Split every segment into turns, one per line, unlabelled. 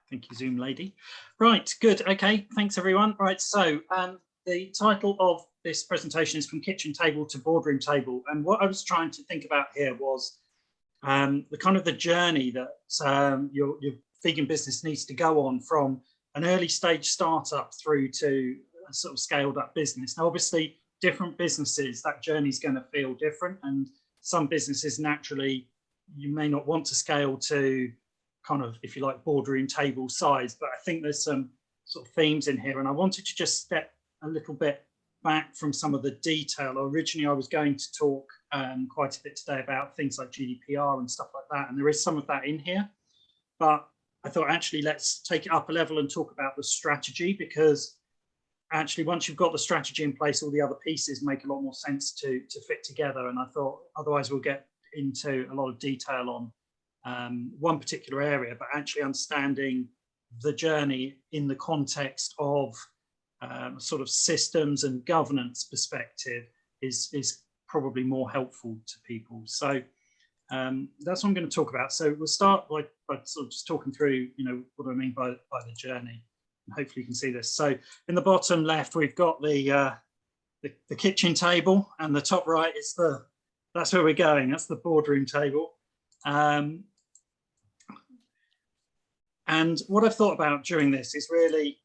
Thank you, Zoom lady. Right, good. Okay, thanks everyone. Right, so the title of this presentation is From Kitchen Table to Boardroom Table. And what I was trying to think about here was the kind of the journey that your vegan business needs to go on from an early stage startup through to a sort of scaled up business. Now, obviously, different businesses, that journey is going to feel different. And some businesses naturally, you may not want to scale to kind of, if you like, boardroom table size, but I think there's some sort of themes in here. And I wanted to just step a little bit back from some of the detail. Originally, I was going to talk quite a bit today about things like GDPR and stuff like that. And there is some of that in here, but I thought actually let's take it up a level and talk about the strategy, because actually once you've got the strategy in place, all the other pieces make a lot more sense to fit together. And I thought otherwise we'll get into a lot of detail on one particular area, but actually understanding the journey in the context of sort of systems and governance perspective is probably more helpful to people. So that's what I'm going to talk about. So we'll start by sort of just talking through, you know, what I mean by the journey. And hopefully you can see this. So in the bottom left, we've got the kitchen table, and the top right is that's where we're going. That's the boardroom table. And what I've thought about during this is really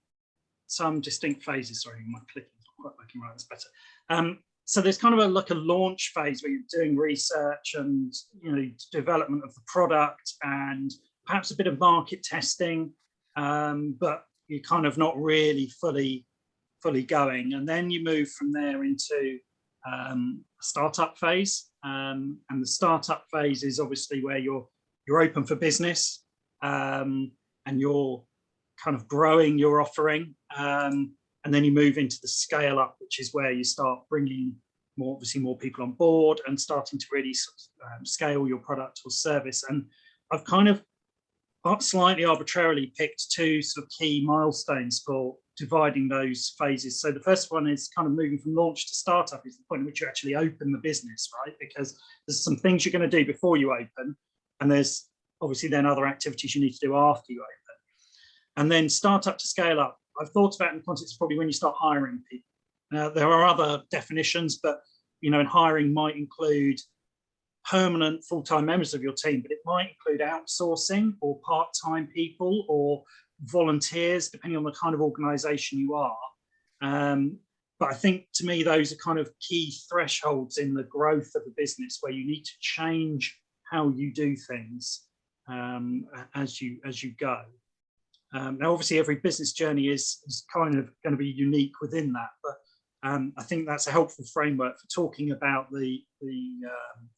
some distinct phases. Sorry, my clicking's not quite working right. That's better. So there's kind of like a launch phase where you're doing research and, you know, development of the product and perhaps a bit of market testing, but you're kind of not really fully going. And then you move from there into a startup phase, and the startup phase is obviously where you're open for business, and you're kind of growing your offering, and then you move into the scale up, which is where you start bringing obviously more people on board and starting to really scale your product or service. And I've kind of slightly arbitrarily picked two sort of key milestones for dividing those phases. So the first one is kind of moving from launch to startup, is the point at which you actually open the business, right? Because there's some things you're going to do before you open, and there's obviously then other activities you need to do after you open. And then startup to scale up, I've thought about in the context of probably when you start hiring people. Now, there are other definitions, but, you know, and hiring might include permanent full-time members of your team, but it might include outsourcing or part-time people or volunteers, depending on the kind of organization you are. But I think to me, those are kind of key thresholds in the growth of a business where you need to change how you do things as you go. Now, obviously, every business journey is kind of going to be unique within that, but I think that's a helpful framework for talking about the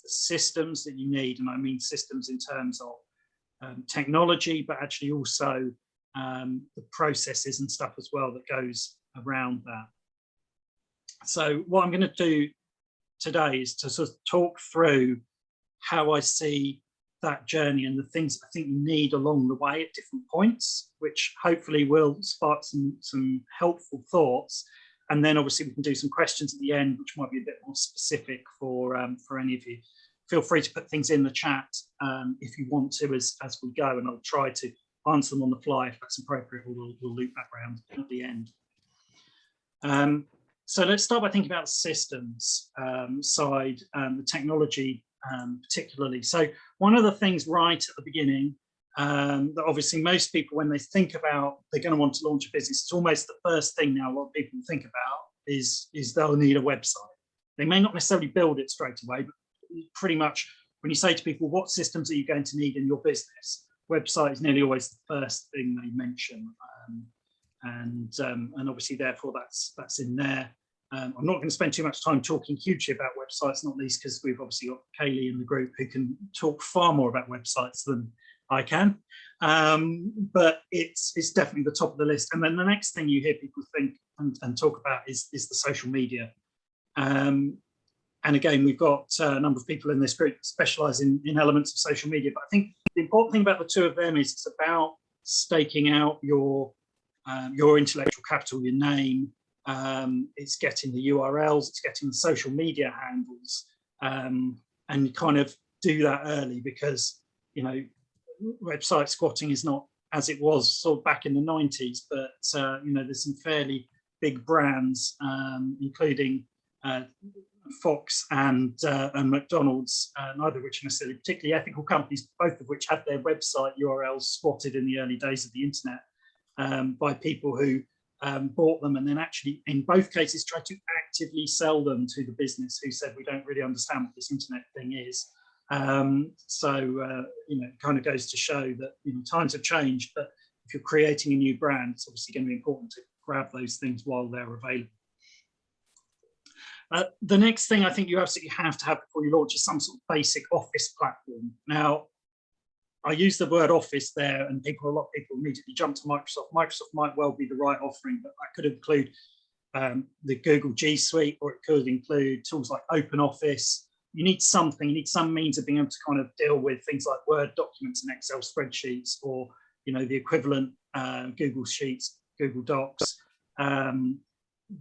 systems that you need, and I mean systems in terms of technology, but actually also the processes and stuff as well that goes around that. So what I'm going to do today is to sort of talk through how I see that journey and the things I think you need along the way at different points, which hopefully will spark some helpful thoughts. And then obviously we can do some questions at the end, which might be a bit more specific for any of you. Feel free to put things in the chat if you want to as we go, and I'll try to answer them on the fly if that's appropriate, or we'll loop back around at the end. So let's start by thinking about the systems side, the technology particularly. So one of the things right at the beginning that obviously most people, when they think about they're going to want to launch a business, it's almost the first thing now a lot of people think about is they'll need a website. They may not necessarily build it straight away, but pretty much when you say to people, what systems are you going to need in your business? Website is nearly always the first thing they mention. And obviously, therefore, that's in there. I'm not going to spend too much time talking hugely about websites, not least because we've obviously got Kaylee in the group who can talk far more about websites than I can. But it's definitely the top of the list. And then the next thing you hear people think and talk about is the social media. And again, we've got a number of people in this group that specialize in elements of social media. But I think the important thing about the two of them is it's about staking out your intellectual capital, your name. It's getting the URLs, it's getting the social media handles, and you kind of do that early, because, you know, website squatting is not as it was sort of back in the 90s, but you know, there's some fairly big brands, including Fox and McDonald's, neither of which are necessarily particularly ethical companies, both of which had their website URLs spotted in the early days of the internet by people who bought them, and then actually in both cases tried to actively sell them to the business who said, we don't really understand what this internet thing is. So you know, it kind of goes to show that, you know, times have changed, but if you're creating a new brand, it's obviously going to be important to grab those things while they're available. The next thing I think you absolutely have to have before you launch is some sort of basic office platform. Now, I use the word office there, and a lot of people immediately jump to Microsoft. Microsoft might well be the right offering, but that could include the Google G Suite, or it could include tools like OpenOffice. You need something, you need some means of being able to kind of deal with things like Word documents and Excel spreadsheets, or, you know, the equivalent Google Sheets, Google Docs,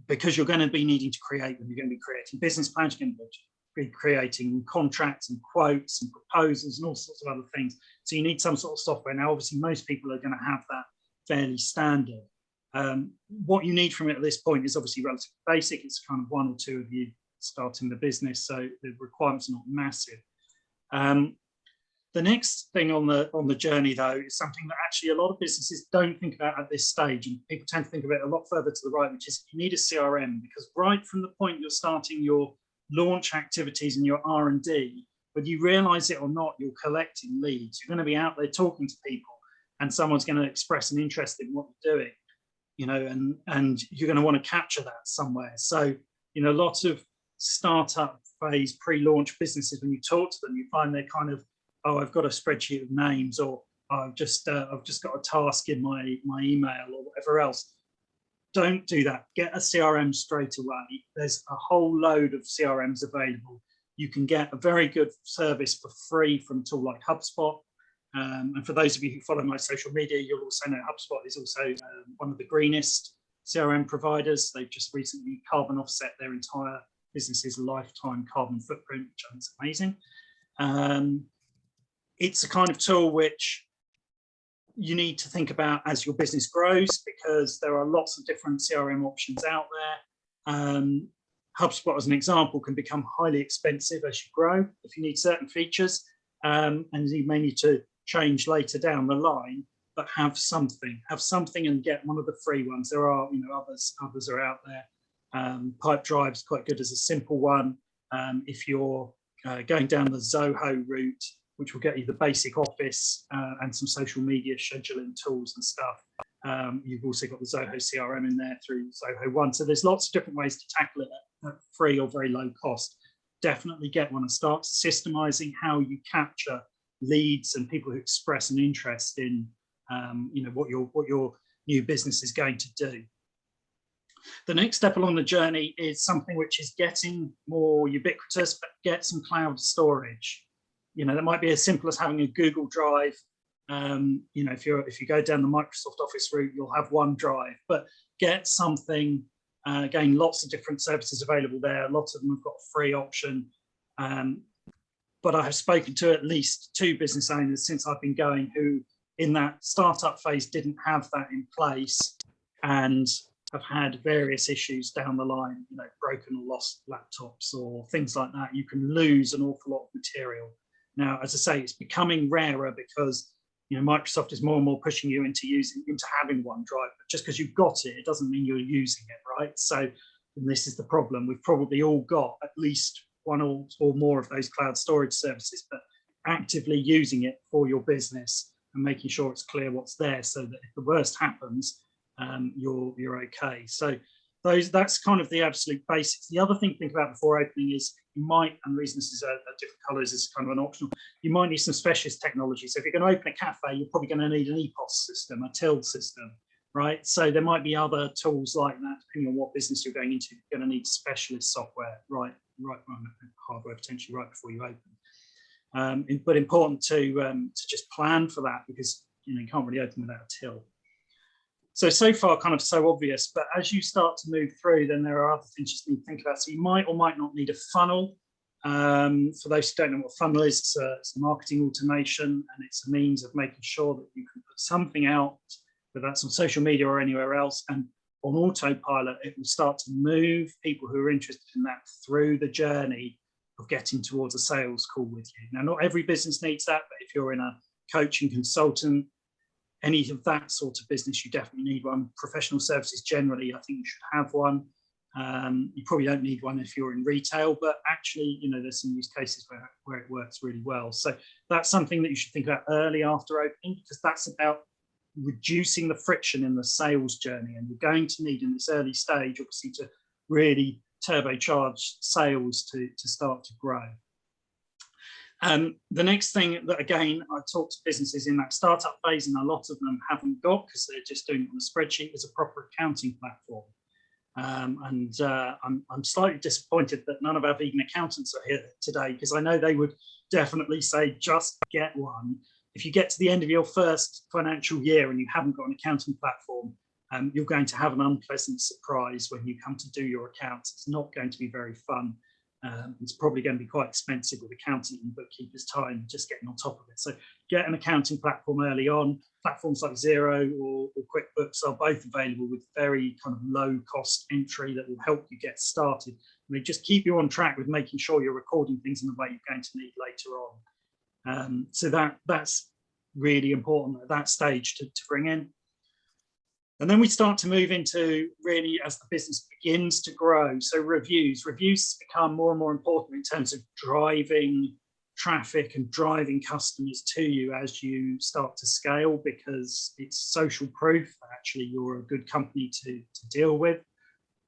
because you're going to be needing to create them. You're going to be creating business plans, you're going to be creating contracts and quotes and proposals and all sorts of other things. So you need some sort of software. Now, obviously, most people are going to have that fairly standard. What you need from it at this point is obviously relatively basic. It's kind of one or two of you starting the business, so the requirements are not massive. The next thing on the journey, though, is something that actually a lot of businesses don't think about at this stage, and people tend to think of it a lot further to the right, which is you need a CRM, because right from the point you're starting your launch activities and your R&D, whether you realize it or not, you're collecting leads. You're going to be out there talking to people, and someone's going to express an interest in what you're doing, you know, and you're going to want to capture that somewhere. So, you know, lots of startup phase pre-launch businesses, when you talk to them, you find they're kind of, oh, I've got a spreadsheet of names, or I've just got a task in my email, or whatever else. Don't do that. Get a CRM straight away. There's a whole load of CRMs available. You can get a very good service for free from a tool like HubSpot. And for those of you who follow my social media, you'll also know HubSpot is also one of the greenest CRM providers. They've just recently carbon offset their entire business's lifetime carbon footprint, which I think is amazing. It's a kind of tool which you need to think about as your business grows, because there are lots of different CRM options out there. HubSpot, as an example, can become highly expensive as you grow if you need certain features, and you may need to change later down the line, but have something and get one of the free ones. There are, you know, others are out there. Pipedrive is quite good as a simple one. If you're going down the Zoho route, which will get you the basic office and some social media scheduling tools and stuff. You've also got the Zoho CRM in there through Zoho One. So there's lots of different ways to tackle it at free or very low cost. Definitely get one and start systemizing how you capture leads and people who express an interest in you know, what your new business is going to do. The next step along the journey is something which is getting more ubiquitous, but get some cloud storage. You know, that might be as simple as having a Google Drive. You know, if you go down the Microsoft Office route, you'll have OneDrive, but get something. Again, lots of different services available there. Lots of them have got a free option. But I have spoken to at least 2 business owners since I've been going who, in that startup phase, didn't have that in place and have had various issues down the line. You know, broken or lost laptops or things like that. You can lose an awful lot of material. Now, as I say, it's becoming rarer because, you know, Microsoft is more and more pushing you into having OneDrive. But just because you've got it, it doesn't mean you're using it, right? So, and this is the problem. We've probably all got at least one or more of those cloud storage services, but actively using it for your business and making sure it's clear what's there, so that if the worst happens, you're okay. So that's kind of the absolute basics. The other thing to think about before opening is you might, and the reason this is a different colours is kind of an optional, you might need some specialist technology. So if you're going to open a cafe, you're probably going to need an EPOS system, a till system, right? So there might be other tools like that, depending on what business you're going into. You're going to need specialist software, right, hardware potentially right before you open. But important to just plan for that, because you can't really open without a till. So far kind of so obvious, but as you start to move through, then there are other things you need to think about. So you might or might not need a funnel. For those who don't know what a funnel is, it's a marketing automation, and it's a means of making sure that you can put something out, whether that's on social media or anywhere else, and on autopilot, it will start to move people who are interested in that through the journey of getting towards a sales call with you. Now, not every business needs that, but if you're in a coaching consultant, any of that sort of business, you definitely need one. Professional services generally, I think you should have one. You probably don't need one if you're in retail, but actually, you know, there's some use cases where it works really well. So that's something that you should think about early after opening, because that's about reducing the friction in the sales journey. And you're going to need in this early stage, obviously, to really turbocharge sales to start to grow. The next thing that, again, I talk to businesses in that startup phase, and a lot of them haven't got because they're just doing it on a spreadsheet, is a proper accounting platform. I'm slightly disappointed that none of our vegan accountants are here today, because I know they would definitely say just get one. If you get to the end of your first financial year and you haven't got an accounting platform, you're going to have an unpleasant surprise when you come to do your accounts. It's not going to be very fun. It's probably going to be quite expensive with accounting and bookkeepers' time just getting on top of it. So get an accounting platform early on. Platforms like Xero or QuickBooks are both available with very kind of low cost entry that will help you get started. And they just keep you on track with making sure you're recording things in the way you're going to need later on. So that's really important at that stage to bring in. And then we start to move into, really, as the business begins to grow. So reviews become more and more important in terms of driving traffic and driving customers to you as you start to scale, because it's social proof that actually you're a good company to deal with.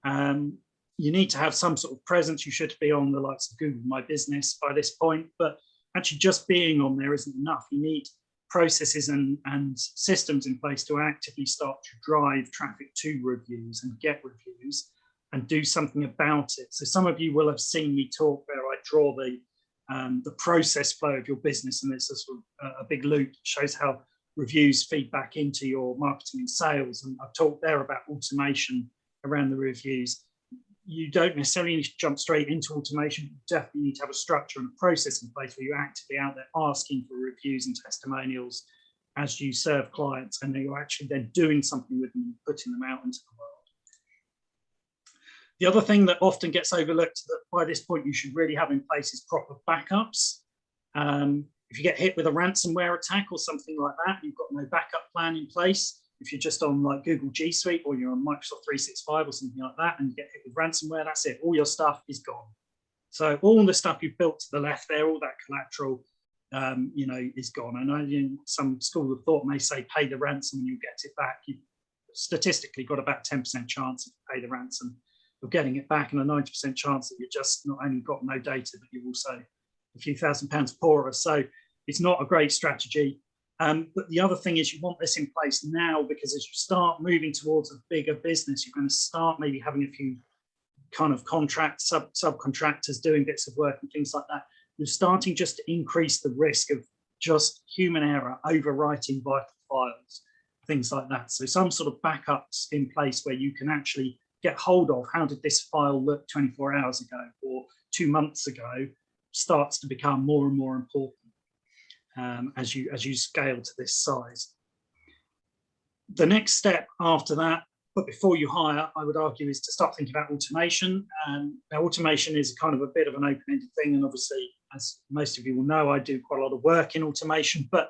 You need to have some sort of presence. You should be on the likes of Google My Business by this point, but actually just being on there isn't enough. You need processes and systems in place to actively start to drive traffic to reviews and get reviews and do something about it. So some of you will have seen me talk where I draw the process flow of your business, and it's a sort of a big loop. It shows how reviews feed back into your marketing and sales. And I've talked there about automation around the reviews. You don't necessarily need to jump straight into automation. You definitely need to have a structure and a process in place where you're actively out there asking for reviews and testimonials as you serve clients, and you're actually then doing something with them and putting them out into the world. The other thing that often gets overlooked that by this point you should really have in place is proper backups. If you get hit with a ransomware attack or something like that, you've got no backup plan in place. If you're just on like Google G Suite or you're on Microsoft 365 or something like that and you get hit with ransomware, that's it. All your stuff is gone. So all the stuff you've built to the left there, all that collateral, you know, is gone. I know some school of thought may say pay the ransom and you get it back. You've statistically got about 10% chance if you pay the ransom of getting it back, and a 90% chance that you just not only got no data, but you're also a few £1,000s poorer. So it's not a great strategy. But the other thing is you want this in place now, because as you start moving towards a bigger business, you're going to start maybe having a few kind of subcontractors doing bits of work and things like that. You're starting just to increase the risk of just human error overwriting vital files, things like that. So some sort of backups in place where you can actually get hold of how did this file look 24 hours ago or 2 months ago starts to become more and more important. As you scale to this size. The next step after that, but before you hire, I would argue, is to start thinking about automation. Now, automation is kind of a bit of an open-ended thing, and obviously, as most of you will know, I do quite a lot of work in automation, but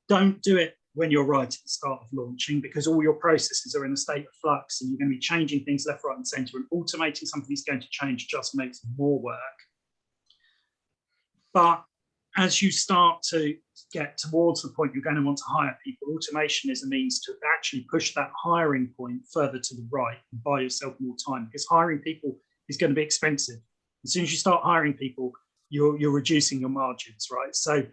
don't do it when you're right at the start of launching, because all your processes are in a state of flux and you're going to be changing things left, right, and centre, and automating something that's going to change just makes more work. But as you start to get towards the point you're going to want to hire people, automation is a means to actually push that hiring point further to the right and buy yourself more time, because hiring people is going to be expensive. As soon as you start hiring people, you're reducing your margins, right? So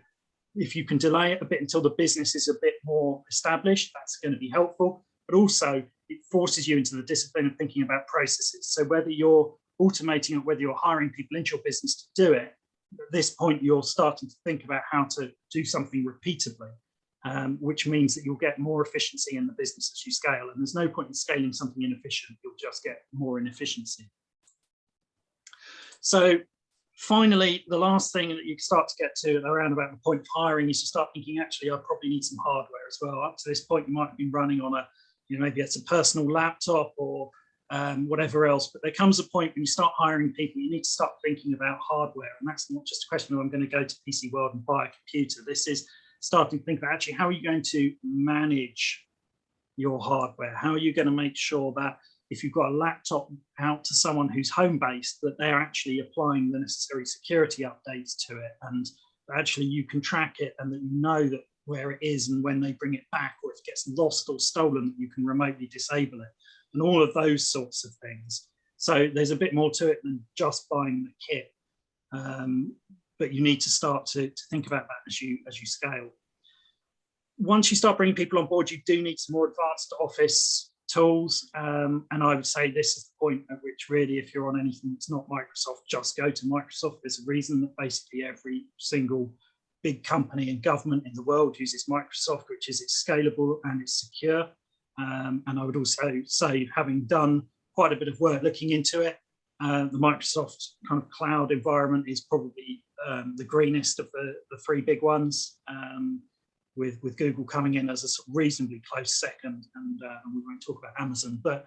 if you can delay it a bit until the business is a bit more established, that's going to be helpful. But also it forces you into the discipline of thinking about processes. So whether you're automating or whether you're hiring people into your business to do it, at this point, you're starting to think about how to do something repeatedly, which means that you'll get more efficiency in the business as you scale. And there's no point in scaling something inefficient. You'll just get more inefficiency. So Finally, the last thing that you start to get to around about the point of hiring is you start thinking, actually, I probably need some hardware as well. Up to this point, you might have been running on a, maybe it's a personal laptop or whatever else, but there comes a point when you start hiring people, you need to start thinking about hardware. And that's not just a question of I'm going to go to PC World and buy a computer. This is starting to think about actually, how are you going to manage your hardware? How are you going to make sure that if you've got a laptop out to someone who's home-based, that they're actually applying the necessary security updates to it, and actually you can track it, and that you know that where it is, and when they bring it back, or if it gets lost or stolen, that you can remotely disable it, and all of those sorts of things. So there's a bit more to it than just buying the kit, but you need to start to think about that as you scale. Once you start bringing people on board, you do need some more advanced office tools, and I would say this is the point at which really, if you're on anything that's not Microsoft, just go to Microsoft. There's a reason that basically every single big company and government in the world uses Microsoft, which is it's scalable and it's secure. And I would also say, having done quite a bit of work looking into it, the Microsoft kind of cloud environment is probably the greenest of the three big ones. With Google coming in as a sort of reasonably close second, and we won't talk about Amazon, but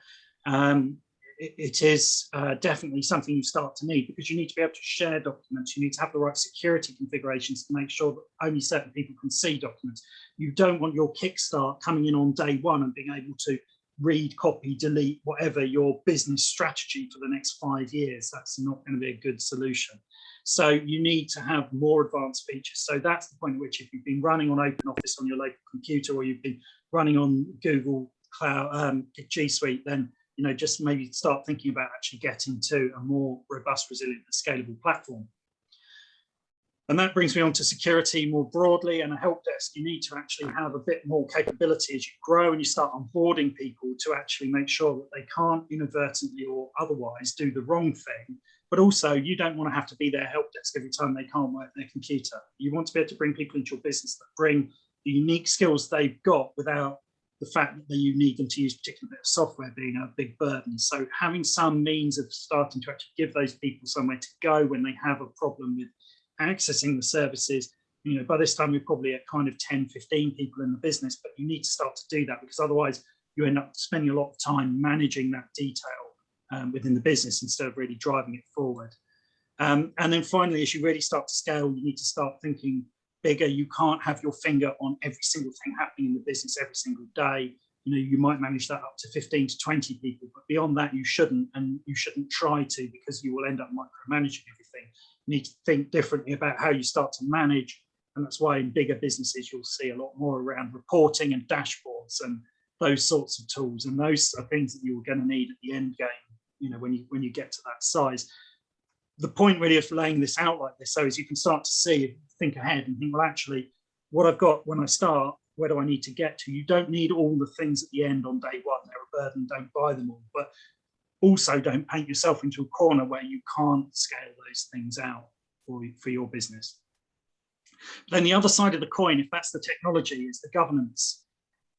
it is definitely something you start to need, because you need to be able to share documents. You need to have the right security configurations to make sure that only certain people can see documents. You don't want your Kickstart coming in on day one and being able to read, copy, delete, whatever your business strategy for the next 5 years. That's not going to be a good solution. So you need to have more advanced features. So that's the point at which, if you've been running on OpenOffice on your local computer, or you've been running on Google Cloud, G Suite, then just maybe start thinking about actually getting to a more robust, resilient, and scalable platform. And that brings me on to security more broadly, and a help desk. You need to actually have a bit more capability as you grow and you start onboarding people, to actually make sure that they can't inadvertently or otherwise do the wrong thing. But also, you don't want to have to be their help desk every time they can't work their computer. You want to be able to bring people into your business that bring the unique skills they've got, without the fact that you need them to use a particular bit of software being a big burden. So having some means of starting to actually give those people somewhere to go when they have a problem with accessing the services. By this time we're probably at kind of 10, 15 people in the business, but you need to start to do that, because otherwise you end up spending a lot of time managing that detail within the business instead of really driving it forward. And then finally, as you really start to scale, you need to start thinking bigger. You can't have your finger on every single thing happening in the business every single day. You might manage that up to 15 to 20 people, but beyond that you shouldn't, and you shouldn't try to, because you will end up micromanaging everything. You need to think differently about how you start to manage, and that's why in bigger businesses you'll see a lot more around reporting and dashboards and those sorts of tools, and those are things that you're going to need at the end game, when you get to that size. The point really of laying this out like this, so is you can start to see, think ahead and think, well, actually, what I've got when I start, where do I need to get to? You don't need all the things at the end on day one. They're a burden, don't buy them all. But also don't paint yourself into a corner where you can't scale those things out for your business. Then the other side of the coin, if that's the technology, is the governance.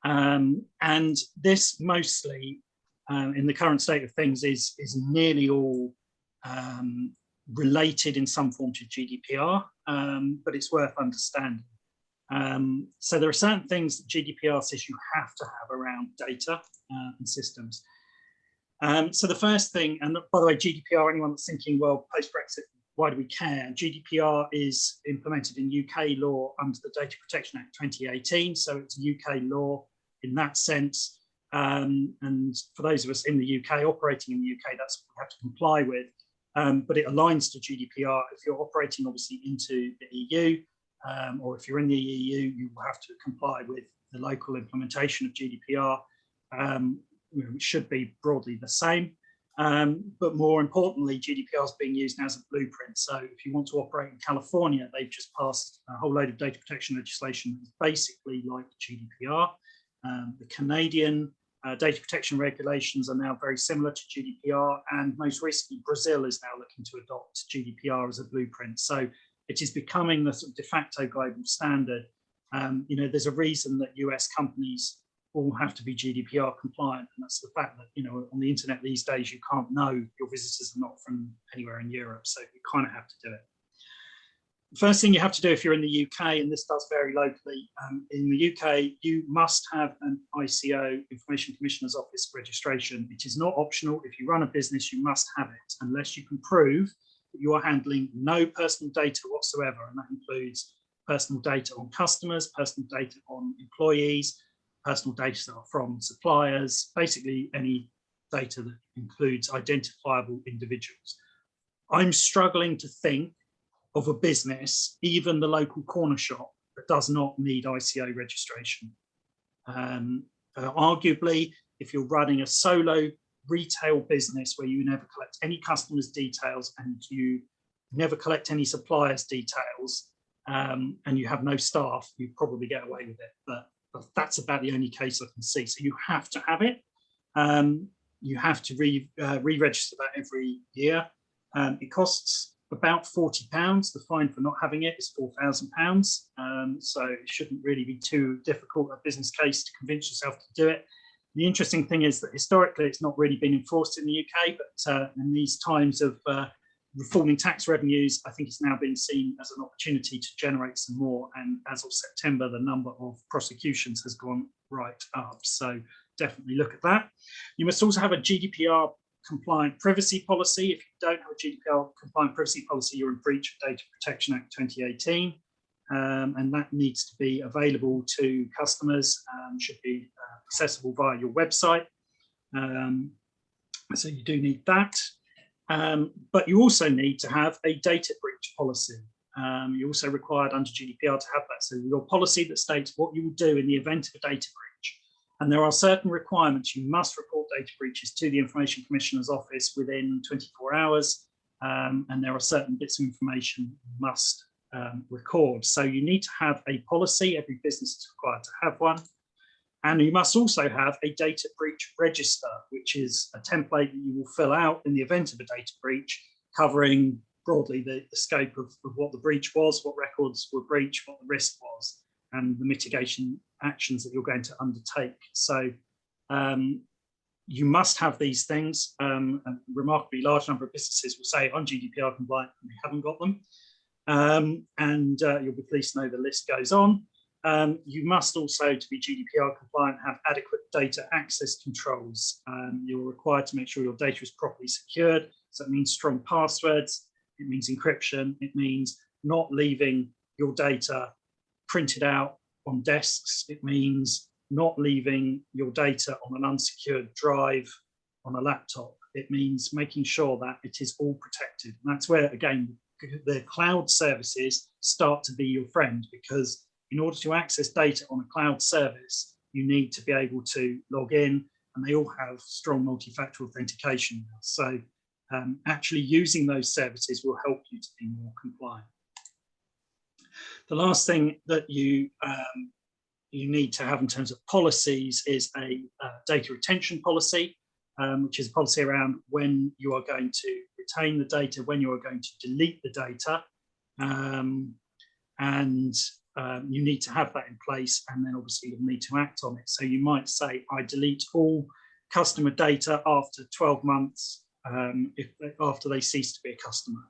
And this mostly, in the current state of things, is nearly all related in some form to GDPR, but it's worth understanding. So there are certain things that GDPR says you have to have around data and systems. So the first thing, and by the way, GDPR, anyone that's thinking, well, post-Brexit, why do we care? GDPR is implemented in UK law under the Data Protection Act 2018, so it's UK law in that sense. And for those of us in the UK, operating in the UK, that's what we have to comply with. But it aligns to GDPR if you're operating obviously into the EU, or if you're in the EU, you will have to comply with the local implementation of GDPR, which should be broadly the same. But more importantly, GDPR is being used now as a blueprint. So if you want to operate in California, they've just passed a whole load of data protection legislation that's basically like GDPR. The Canadian data protection regulations are now very similar to GDPR, and most recently Brazil is now looking to adopt GDPR as a blueprint. So it is becoming the sort of de facto global standard. There's a reason that US companies all have to be GDPR compliant, and that's the fact that, you know, on the internet these days you can't know your visitors are not from anywhere in Europe, so you kind of have to do it. The first thing you have to do if you're in the UK, and this does vary locally, in the UK you must have an ICO, Information Commissioner's Office registration. It is not optional. If you run a business you must have it, unless you can prove that you are handling no personal data whatsoever, and that includes personal data on customers, personal data on employees, personal data from suppliers, basically any data that includes identifiable individuals. I'm struggling to think of a business, even the local corner shop, that does not need ICO registration. Arguably, if you're running a solo retail business where you never collect any customers' details and you never collect any suppliers' details, and you have no staff, you probably get away with it. But that's about the only case I can see. So you have to have it. You have to re-register that every year. It costs about £40. The fine for not having it is £4,000. So it shouldn't really be too difficult a business case to convince yourself to do it. The interesting thing is that historically it's not really been enforced in the UK, but in these times of reforming tax revenues, I think it's now being seen as an opportunity to generate some more. And as of September, the number of prosecutions has gone right up. So definitely look at that. You must also have a GDPR compliant privacy policy. If you don't have a GDPR compliant privacy policy, you're in breach of Data Protection Act 2018. And that needs to be available to customers, should be accessible via your website. So you do need that. But you also need to have a data breach policy. You're also required under GDPR to have that. So your policy that states what you will do in the event of a data breach. And there are certain requirements. You must report data breaches to the Information Commissioner's Office within 24 hours. And there are certain bits of information you must record. So you need to have a policy. Every business is required to have one. And you must also have a data breach register, which is a template that you will fill out in the event of a data breach, covering broadly the scope of what the breach was, what records were breached, what the risk was, and the mitigation actions that you're going to undertake. So you must have these things. A remarkably large number of businesses will say, I'm GDPR compliant, and we haven't got them. You'll be pleased to know the list goes on. You must also, to be GDPR compliant, have adequate data access controls. You're required to make sure your data is properly secured. So it means strong passwords, it means encryption, it means not leaving your data printed out on desks, it means not leaving your data on an unsecured drive on a laptop. It means making sure that it is all protected. And that's where, again, the cloud services start to be your friend, because in order to access data on a cloud service, you need to be able to log in, and they all have strong multi-factor authentication. So actually using those services will help you to be more compliant. The last thing that you need to have in terms of policies is a data retention policy, which is a policy around when you are going to retain the data, when you are going to delete the data, you need to have that in place, and then obviously you'll need to act on it. So you might say, I delete all customer data after 12 months, after they cease to be a customer.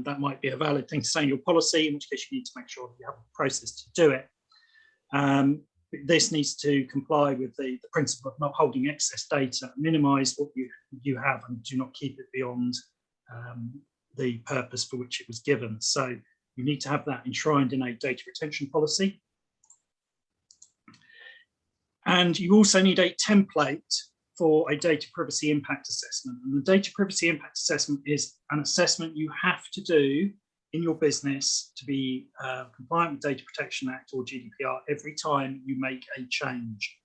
That might be a valid thing to say in your policy, in which case you need to make sure that you have a process to do it. This needs to comply with the principle of not holding excess data, minimize what you have, and do not keep it beyond the purpose for which it was given. So you need to have that enshrined in a data retention policy. And you also need a template for a data privacy impact assessment. And the data privacy impact assessment is an assessment you have to do in your business to be compliant with Data Protection Act or GDPR every time you make a change.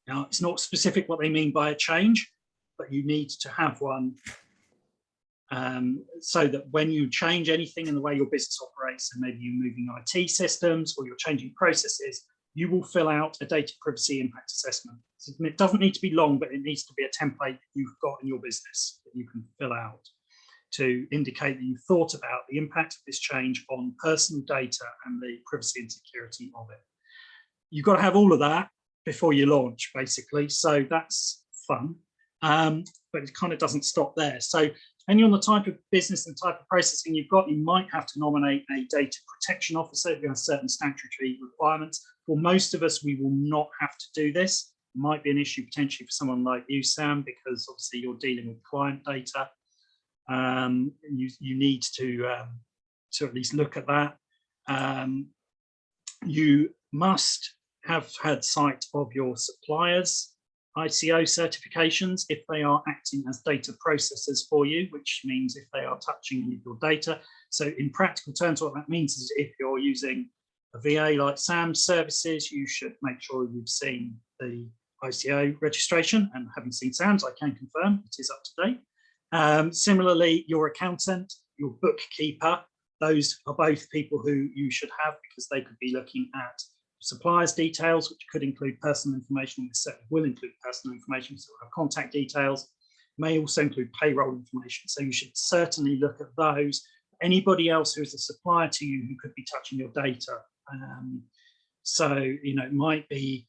Now, it's not specific what they mean by a change, but you need to have one so that when you change anything in the way your business operates, and maybe you're moving IT systems or you're changing processes, you will fill out a data privacy impact assessment. So it doesn't need to be long, but it needs to be a template that you've got in your business that you can fill out to indicate that you thought about the impact of this change on personal data and the privacy and security of it. You've got to have all of that, before you launch, basically. So that's fun, but it kind of doesn't stop there. So depending on the type of business and type of processing you've got, you might have to nominate a data protection officer who has certain statutory requirements. For most of us, we will not have to do this. It might be an issue potentially for someone like you, Sam, because obviously you're dealing with client data. You need to at least look at that. You must have had sight of your suppliers' ICO certifications if they are acting as data processors for you, which means if they are touching your data. So in practical terms, what that means is if you're using a VA like Sam's services, you should make sure you've seen the ICO registration, and having seen Sam's, I can confirm it is up to date. Similarly, your accountant, your bookkeeper, those are both people who you should have, because they could be looking at suppliers' details, which could include personal information, will include personal information, so we'll have contact details, may also include payroll information. So you should certainly look at those. Anybody else who is a supplier to you who could be touching your data. So, you know, it might be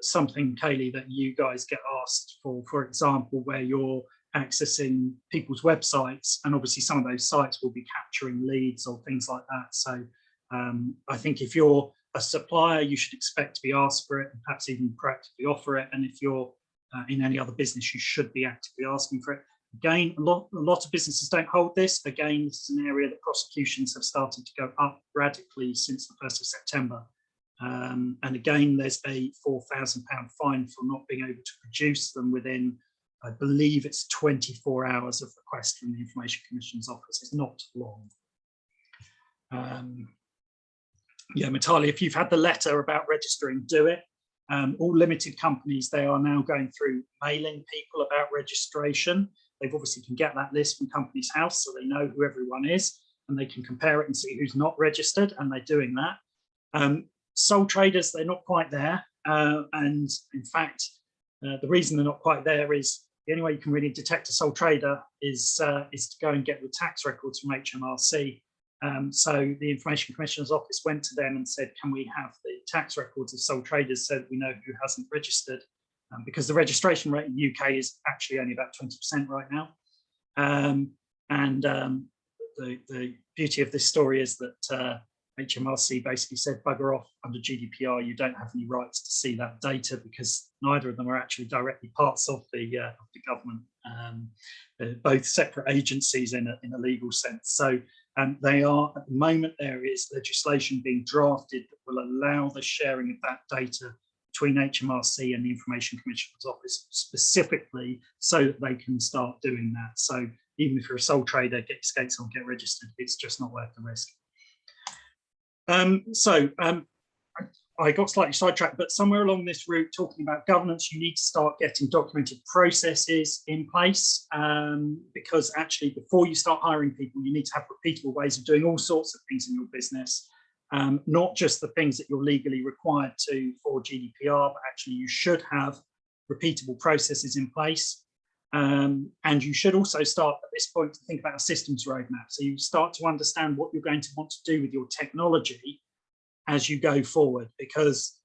something, Kaylee, that you guys get asked for example, where you're accessing people's websites, and obviously some of those sites will be capturing leads or things like that. So I think if you're a supplier, you should expect to be asked for it, and perhaps even proactively offer it. And if you're in any other business, you should be actively asking for it. Again, a lot of businesses don't hold this. Again, this is an area that prosecutions have started to go up radically since the 1st of September. And again, there's a £4,000 fine for not being able to produce them within, I believe it's 24 hours of request from the Information Commission's office. It's not long. Yeah, Matali, if you've had the letter about registering, do it. All limited companies, they are now going through mailing people about registration. They've obviously can get that list from Companies House, so they know who everyone is, and they can compare it and see who's not registered, and they're doing that. Sole traders, they're not quite there. And in fact, the reason they're not quite there is the only way you can really detect a sole trader is to go and get the tax records from HMRC. So the Information Commissioner's office went to them and said, can we have the tax records of sole traders so that we know who hasn't registered? Because the registration rate in the UK is actually only about 20% right now. The beauty of this story is that HMRC basically said, bugger off, under GDPR, you don't have any rights to see that data, because neither of them are actually directly parts of the government. They're both separate agencies in a legal sense. So they are, at the moment, there is legislation being drafted that will allow the sharing of that data between HMRC and the Information Commissioner's office, specifically so that they can start doing that. So even if you're a sole trader, get your skates on, get registered. It's just not worth the risk. I got slightly sidetracked, but somewhere along this route, talking about governance, you need to start getting documented processes in place, because actually before you start hiring people, you need to have repeatable ways of doing all sorts of things in your business, not just the things that you're legally required to for GDPR, but actually you should have repeatable processes in place. And you should also start at this point to think about a systems roadmap. So you start to understand what you're going to want to do with your technology as you go forward, because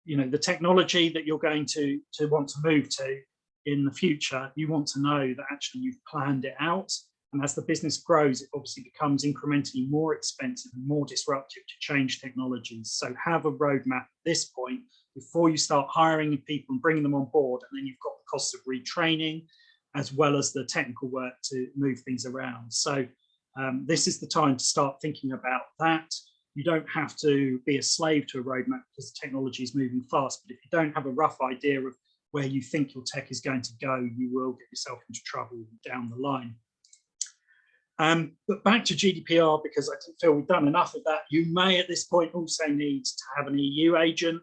you know the technology that you're going to want to move to in the future, you want to know that actually you've planned it out. And as the business grows, it obviously becomes incrementally more expensive and more disruptive to change technologies. So have a roadmap at this point before you start hiring people and bringing them on board. And then you've got the cost of retraining, as well as the technical work to move things around. So this is the time to start thinking about that. You don't have to be a slave to a roadmap because the technology is moving fast, but if you don't have a rough idea of where you think your tech is going to go, you will get yourself into trouble down the line. But back to GDPR, because I feel we've done enough of that. You may at this point also need to have an EU agent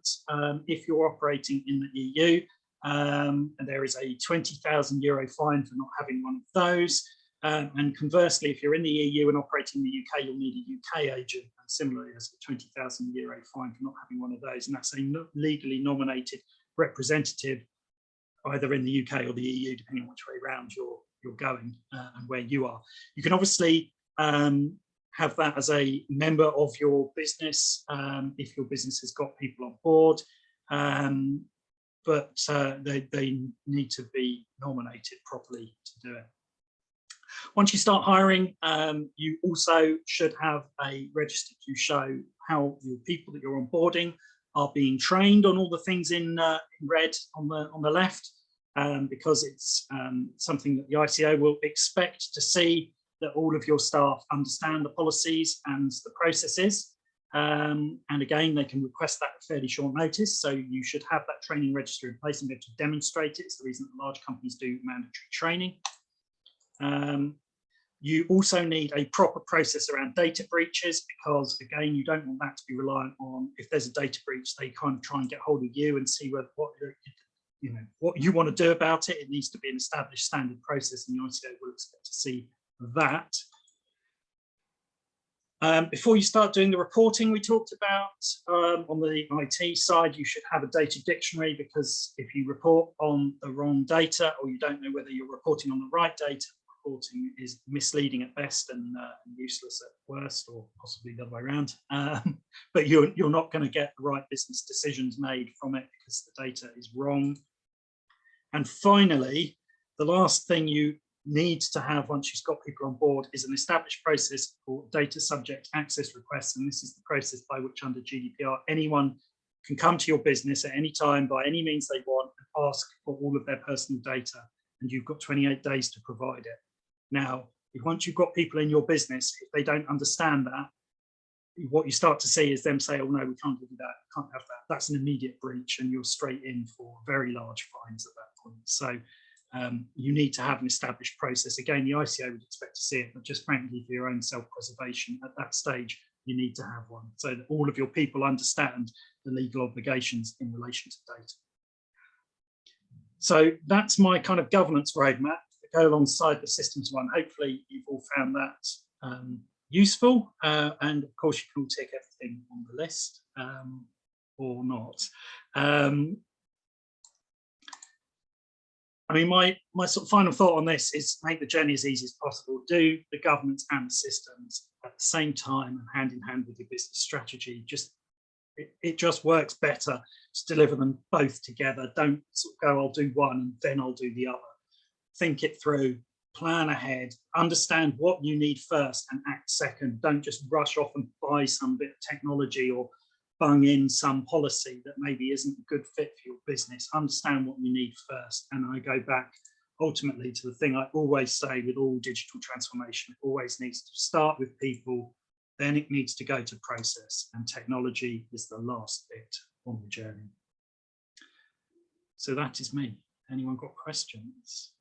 if you're operating in the EU. And there is a €20,000 fine for not having one of those. And conversely, if you're in the EU and operating in the UK, you'll need a UK agent. And similarly, there's a €20,000 fine for not having one of those. And that's a legally nominated representative, either in the UK or the EU, depending on which way around you're going and where you are. You can obviously have that as a member of your business if your business has got people on board. but they need to be nominated properly to do it. Once you start hiring, you also should have a register to show how your people that you're onboarding are being trained on all the things in red on the left, because it's something that the ICO will expect to see, that all of your staff understand the policies and the processes. And again, they can request that at fairly short notice. So you should have that training register in place and be able to demonstrate it. It's the reason that large companies do mandatory training. You also need a proper process around data breaches, because again, you don't want that to be reliant on, if there's a data breach, they kind of try and get hold of you and see what you want to do about it. It needs to be an established standard process, and the ICO will expect to see that. Before you start doing the reporting we talked about, on the IT side, you should have a data dictionary, because if you report on the wrong data, or you don't know whether you're reporting on the right data, reporting is misleading at best and useless at worst, or possibly the other way around. But you're not going to get the right business decisions made from it, because the data is wrong. And finally, the last thing you need to have once you've got people on board is an established process for data subject access requests. And this is the process by which, under GDPR, anyone can come to your business at any time by any means they want and ask for all of their personal data, and you've got 28 days to provide it. Now, once you've got people in your business, if they don't understand that, what you start to see is them say, oh no, we can't do that, can't have that. That's an immediate breach, and you're straight in for very large fines at that point. So you need to have an established process. Again, the ICO would expect to see it, but just frankly, for your own self-preservation at that stage, you need to have one, so that all of your people understand the legal obligations in relation to data. So that's my kind of governance roadmap that go alongside the systems one. Hopefully you've all found that useful, and of course you can all tick everything on the list, or not. I mean, my sort of final thought on this is make the journey as easy as possible. Do the governance and the systems at the same time, and hand in hand with your business strategy. It just works better to deliver them both together. Don't sort of go, I'll do one and then I'll do the other. Think it through, plan ahead, understand what you need first and act second. Don't just rush off and buy some bit of technology or bung in some policy that maybe isn't a good fit for your business. Understand what you need first. And I go back ultimately to the thing I always say with all digital transformation: it always needs to start with people, then it needs to go to process, and technology is the last bit on the journey. So that is me. Anyone got questions?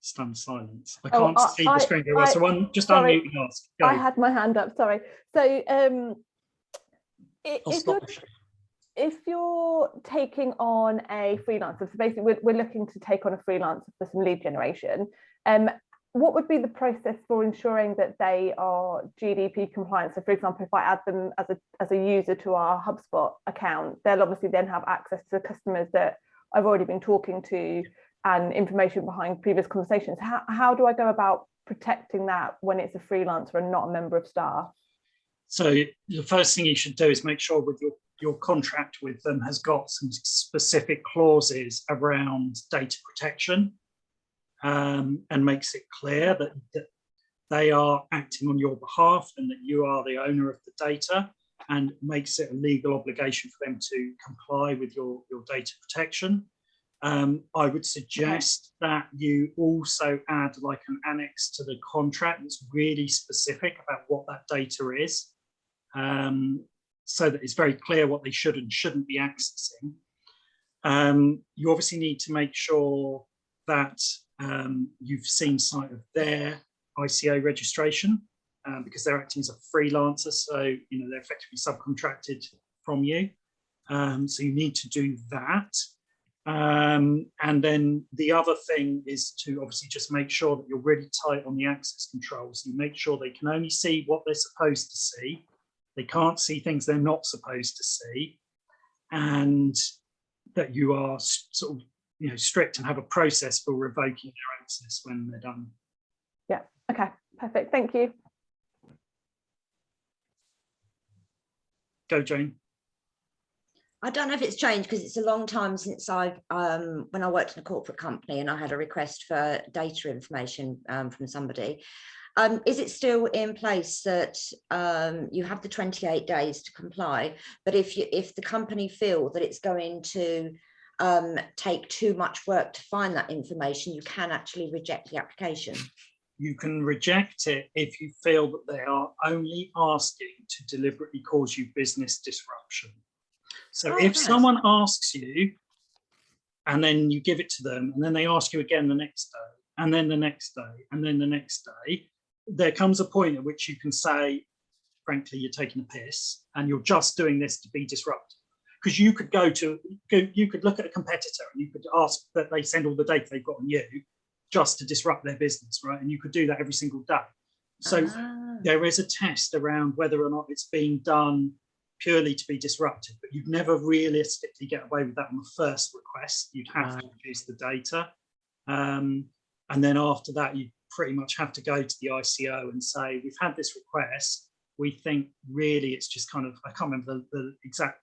Stunned silence. I can't see the screen very well, so one just
sorry,
unmute and ask. Go.
I had my hand up, sorry. So if you're taking on a freelancer, so basically we're looking to take on a freelancer for some lead generation, what would be the process for ensuring that they are GDP compliant? So for example, if I add them as a user to our HubSpot account, they'll obviously then have access to the customers that I've already been talking to and information behind previous conversations. How do I go about protecting that when it's a freelancer and not a member of staff? So the first thing you should do is make sure with your contract with them has got some specific clauses around data protection, and makes it clear that they are acting on your behalf and that you are the owner of the data, and makes it a legal obligation for them to comply with your data protection. I would suggest that you also add like an annex to the contract that's really specific about what that data is, so that it's very clear what they should and shouldn't be accessing. You obviously need to make sure that you've seen sight of their ICO registration, because they're acting as a freelancer, so they're effectively subcontracted from you. So you need to do that. And then the other thing is to obviously just make sure that you're really tight on the access controls. You make sure they can only see what they're supposed to see. They can't see things they're not supposed to see, and that you are sort of strict and have a process for revoking their access when they're done. Yeah. Okay. Perfect. Thank you.
Go, Jane.
I don't know if it's changed because it's a long time since I've, when I worked in a corporate company and I had a request for data information from somebody. Is it still in place that you have the 28 days to comply, but if the company feel that it's going to take too much work to find that information, you can actually reject the application?
You can reject it if you feel that they are only asking to deliberately cause you business disruption. So if someone asks you and then you give it to them and then they ask you again the next day and then the next day and then the next day, there comes a point at which you can say, frankly, you're taking a piss and you're just doing this to be disruptive. Because you could you could look at a competitor and you could ask that they send all the data they've got on you just to disrupt their business, right? And you could do that every single day. So there is a test around whether or not it's being done purely to be disruptive, but you'd never realistically get away with that on the first request. You'd have to produce the data. And then after that, you pretty much have to go to the ICO and say, we've had this request. We think really it's just kind of, I can't remember the exact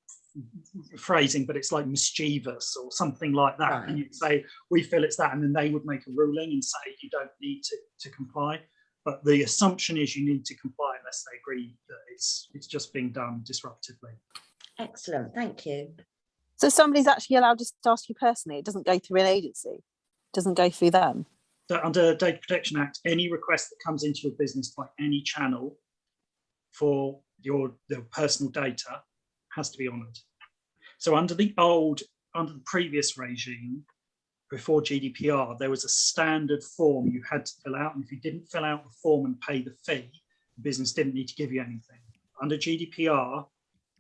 phrasing, but it's like mischievous or something like that. Right. And you'd say, we feel it's that. And then they would make a ruling and say, you don't need to comply. But the assumption is you need to comply unless they agree that it's just being done disruptively.
Excellent, thank you.
So somebody's actually allowed to ask you personally. It doesn't go through an agency. It doesn't go through them.
So under Data Protection Act, any request that comes into your business by any channel for your personal data has to be honoured. So under the previous regime, before GDPR, there was a standard form you had to fill out. And if you didn't fill out the form and pay the fee, the business didn't need to give you anything. Under GDPR,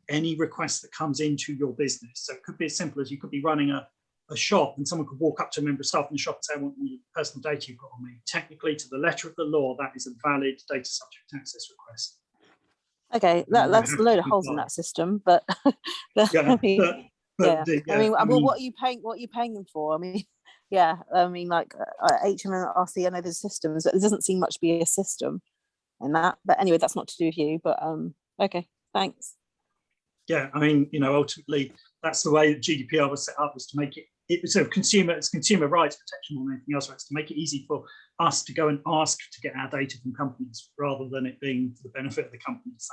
any request that comes into your business, so it could be as simple as you could be running a shop and someone could walk up to a member of staff in the shop and say, I want the personal data you've got on me. Technically, to the letter of the law, that is a valid data subject access request.
Okay, that's a load of holes in that system, but
yeah,
I mean, what are you paying? What are you paying them for? I mean, yeah, I mean, like HMRC, I know there's systems, but there doesn't seem much to be a system in that. But anyway, that's not to do with you. But okay, thanks.
Yeah, I mean, ultimately, that's the way that GDPR was set up, was to make it was consumer rights protection more than anything else. Right? It's to make it easy for us to go and ask to get our data from companies rather than it being for the benefit of the companies.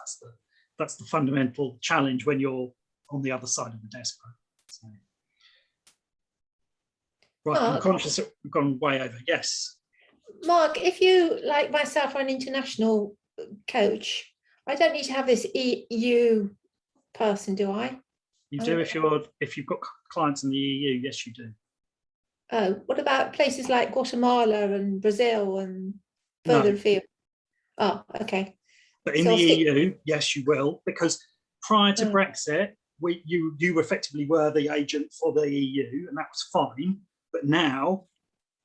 That's the fundamental challenge when you're on the other side of the desk. So. Right, I'm conscious that we've gone way over. Yes.
Mark, if you, like myself, are an international coach, I don't need to have this EU person, do I?
You do if you've got clients in the EU, yes, you do.
Oh, what about places like Guatemala and Brazil and further afield? Oh, okay.
But in the EU, yes, you will, because prior to Brexit, you effectively were the agent for the EU, and that was fine. But now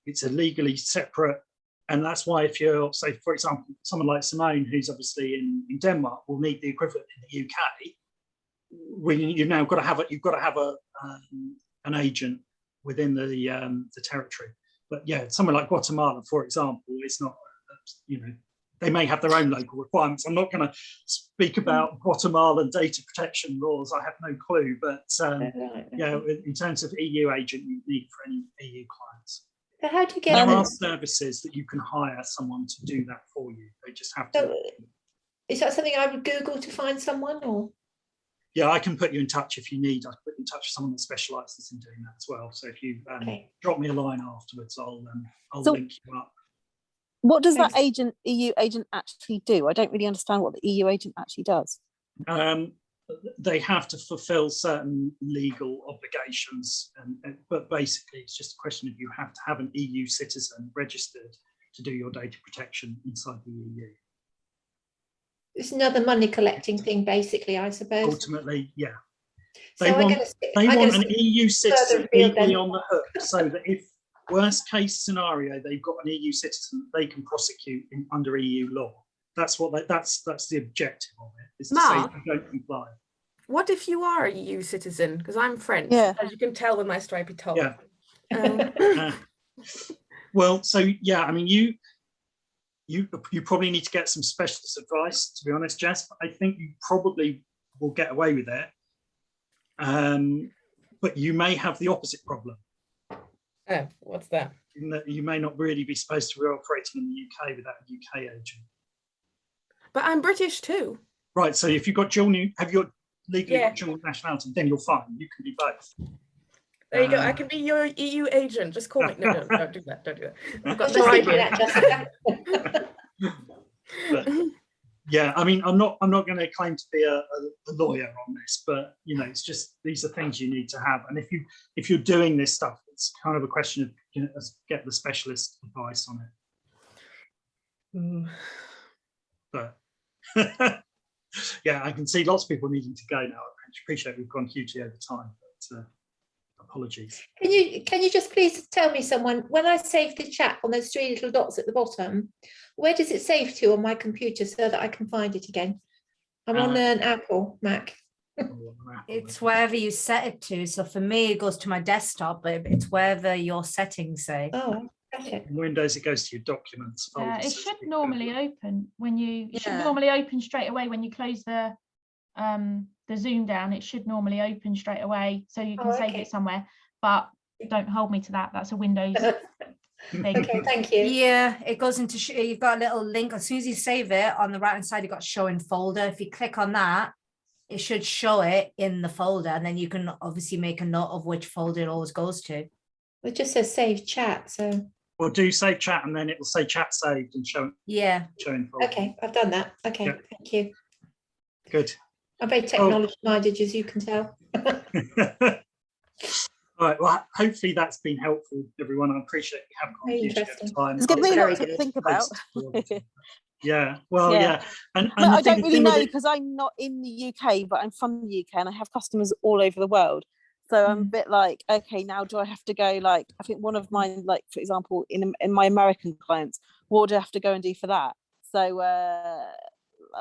it's a legally separate, and that's why if you're, say, for example, someone like Simone, who's obviously in Denmark, will need the equivalent in the UK. You've now got to have an agent within the territory. But yeah, somewhere like Guatemala, for example, it's not, they may have their own local requirements. I'm not going to speak about Guatemalan data protection laws. I have no clue. But yeah, in terms of EU agent, you need for any EU clients.
So how do you get?
There are services that you can hire someone to do that for you. They just have to.
So, is that something I would Google to find someone, or?
Yeah, I can put you in touch if you need. I can put you in touch with someone that specialises in doing that as well. So if you drop me a line afterwards, I'll link you up.
What does that EU agent actually do? I don't really understand what the EU agent actually does.
They have to fulfil certain legal obligations, but basically it's just a question of you have to have an EU citizen registered to do your data protection inside the EU.
It's another money collecting thing, basically, I suppose.
Ultimately, yeah. They want an EU citizen legally on the hook, so that if worst case scenario they've got an EU citizen, they can prosecute under EU law. That's the objective of it. Is to say you don't comply.
What if you are a EU citizen? Because I'm French, as you can tell with my stripy top.
Yeah. Well, so yeah, I mean, you probably need to get some specialist advice, to be honest, Jess. But I think you probably will get away with it. But you may have the opposite problem.
Oh, what's that?
In that you may not really be supposed to be operating in the UK without a UK agent.
But I'm British too.
Right. So if you've got legally got dual nationality, then you're fine. You can be both.
There you go. I can be your EU agent. Just call me. No, don't do that. Don't do that. I've got
Just
no
thinking
idea.
that, Jessica.
But, yeah, I mean, I'm not going to claim to be a lawyer on this, but you know, it's just these are things you need to have. And if you're doing this stuff, it's kind of a question of, you know, get the specialist advice on it. But yeah, I can see lots of people needing to go now. I appreciate we've gone hugely over time, but apologies.
Can you just please tell me, someone, when I save the chat on those three little dots at the bottom, where does it save to on my computer so that I can find it again? I'm on an Apple Mac.
It's wherever you set it to. So for me, it goes to my desktop, but it's wherever your settings say.
Oh, okay.
In Windows, it goes to your documents.
It should normally open when you should normally open straight away when you close the Zoom down. It should normally open straight away, so you can save it somewhere. But don't hold me to that. That's a Windows thing.
Okay, thank you.
Yeah, it goes into you've got a little link. As soon as you save it, on the right hand side, you've got show in folder. If you click on that, it should show it in the folder, and then you can obviously make a note of which folder it always goes to.
It just says save chat, so.
Well, do save chat, and then it will say chat saved and show.
Yeah.
Showing folder.
Okay, I've done that. Okay, thank you.
Good.
I'm very technology minded, as you can tell.
All right. Well, hopefully that's been helpful, everyone. I appreciate you have got a huge bit of time.
It's given me a lot to think about.
Yeah. Well, yeah. And
I don't really know because I'm not in the UK, but I'm from the UK and I have customers all over the world. So I'm a bit like, okay, now do I have to go, like, I think one of mine, like, for example, in my American clients, what do I have to go and do for that? So,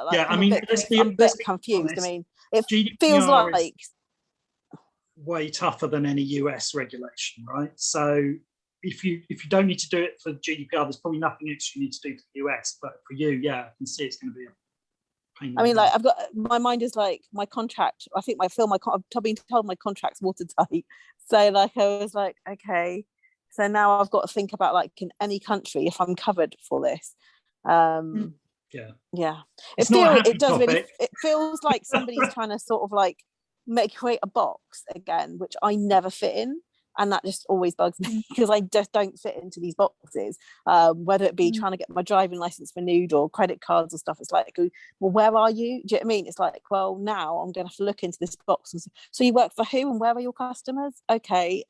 like,
yeah, I mean,
I'm a bit confused. I mean, it feels like
way tougher than any US regulation, right? So if you don't need to do it for GDPR, there's probably nothing extra you need to do for the US. But for you, yeah, I can see it's going to be a pain.
I mean, like, I've got, my mind is like, my contract, I think I've been told my contract's watertight. So like, I was like, okay, so now I've got to think about, like, in any country, if I'm covered for this. Yeah. It feels like somebody's trying to sort of like create a box again, which I never fit in. And that just always bugs me because I just don't fit into these boxes, whether it be trying to get my driving license renewed or credit cards or stuff. It's like, well, where are you? Do you know what I mean? It's like, well, now I'm going to have to look into this box. And so you work for who and where are your customers? Okay.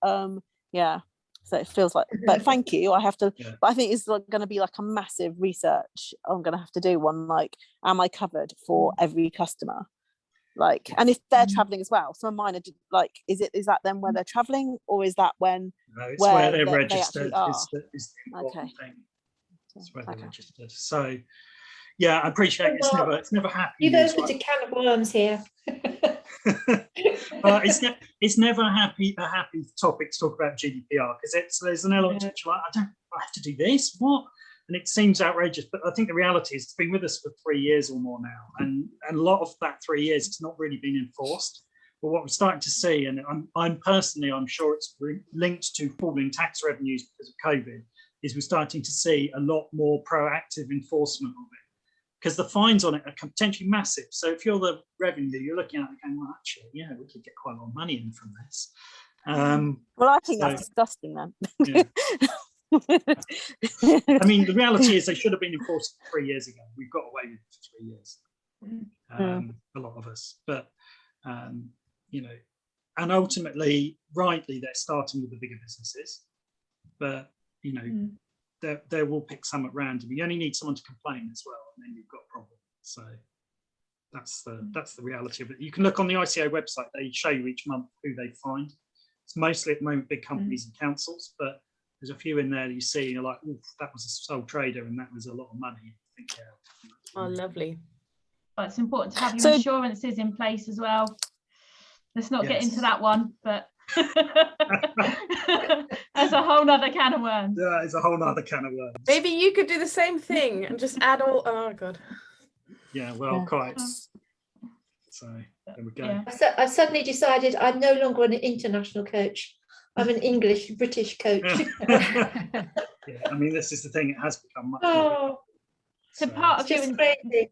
Yeah. So it feels like, but thank you. I have to, but I think it's going to be like a massive research. I'm going to have to do one, like, am I covered for every customer? Like, and if they're traveling as well, some of mine are like, is that then where they're traveling, or is that when
where they're registered?
Is
the important thing. It's where they're registered. So yeah, I appreciate it's never happy.
You've opened a can of worms here.
But it's never a happy topic to talk about GDPR because there's an element which like I have to do this, what? And it seems outrageous, but I think the reality is it's been with us for 3 years or more now, and a lot of that 3 years it's not really been enforced. But what we're starting to see, and I'm sure it's linked to falling tax revenues because of COVID, is we're starting to see a lot more proactive enforcement of it, because the fines on it are potentially massive. So if you're the revenue, you're looking at it going, well, actually, yeah, we could get quite a lot of money in from this.
Well, I think that's disgusting then.
Yeah. I mean, the reality is they should have been enforced 3 years ago. We've got away with it for 3 years, a lot of us. But, you know, and ultimately, rightly, they're starting with the bigger businesses. But, you know, they will pick some at random. You only need someone to complain as well, and then you've got a problem. So that's the reality of it. You can look on the ICO website. They show you each month who they find. It's mostly at the moment big companies and councils, but there's a few in there that you see and you're like, oh, that was a sole trader and that was a lot of money. I think,
oh, lovely.
But it's important to have your insurances in place as well. Let's not get into that one, but that's a whole nother can of worms.
Yeah, it's a whole nother can of worms.
Maybe you could do the same thing and just add all, oh God.
Yeah, well, quite. So There we go.
Yeah.
I suddenly decided I'm no longer an international coach. I'm an English British coach.
Yeah, I mean, this is the thing. It has become much more.
So part of
just crazy.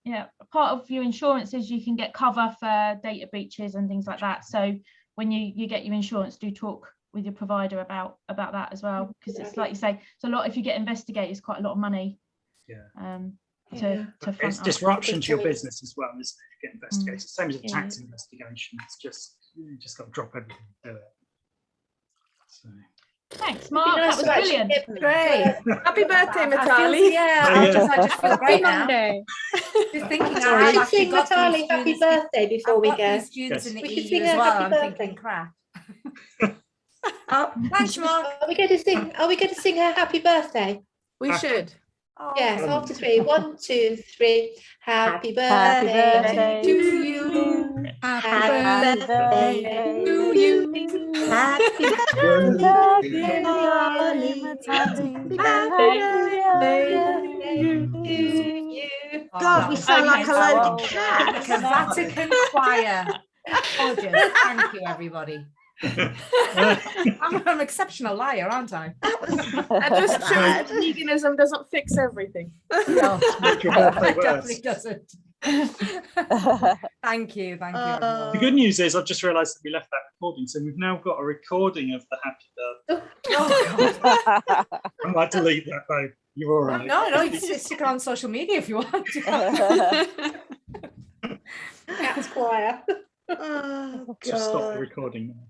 Yeah, part of your insurance is you can get cover for data breaches and things like that. So when you get your insurance, do talk with your provider about that as well, because it's like you say, it's a lot. If you get investigated, it's quite a lot of money.
Yeah.
To
it's disruption to your business as well, isn't it? If you get investigated, same as a tax investigation. It's just you just got to drop everything and do it. So.
Thanks, Mark. That was brilliant.
Great.
Happy birthday, Matali.
I just feel great now. Just thinking now,
we should sing Matali happy birthday before we go.
Students in the
We should
EU
sing
as
her
well.
happy
I'm
birthday.
thinking crap.
Thanks, Mark.
Are we going to sing her happy birthday?
We should.
Yes, after 3. 1, 2, 3. Happy birthday
to you.
Happy
birthday
to you.
Happy God, we sound like a load of cats.
Like a Vatican choir. Gorgeous. Thank you, everybody. I'm an exceptional liar, aren't I?
That just shows veganism doesn't fix everything.
No, it definitely doesn't. Thank you.
The good news is I've just realised that we left that recording, so we've now got a recording of the happy birthday.
Oh, God.
I might delete that, babe. You're all right.
No, you can stick it on social media if you want
Cat's choir.
Oh,
Just stop the
God.
recording now.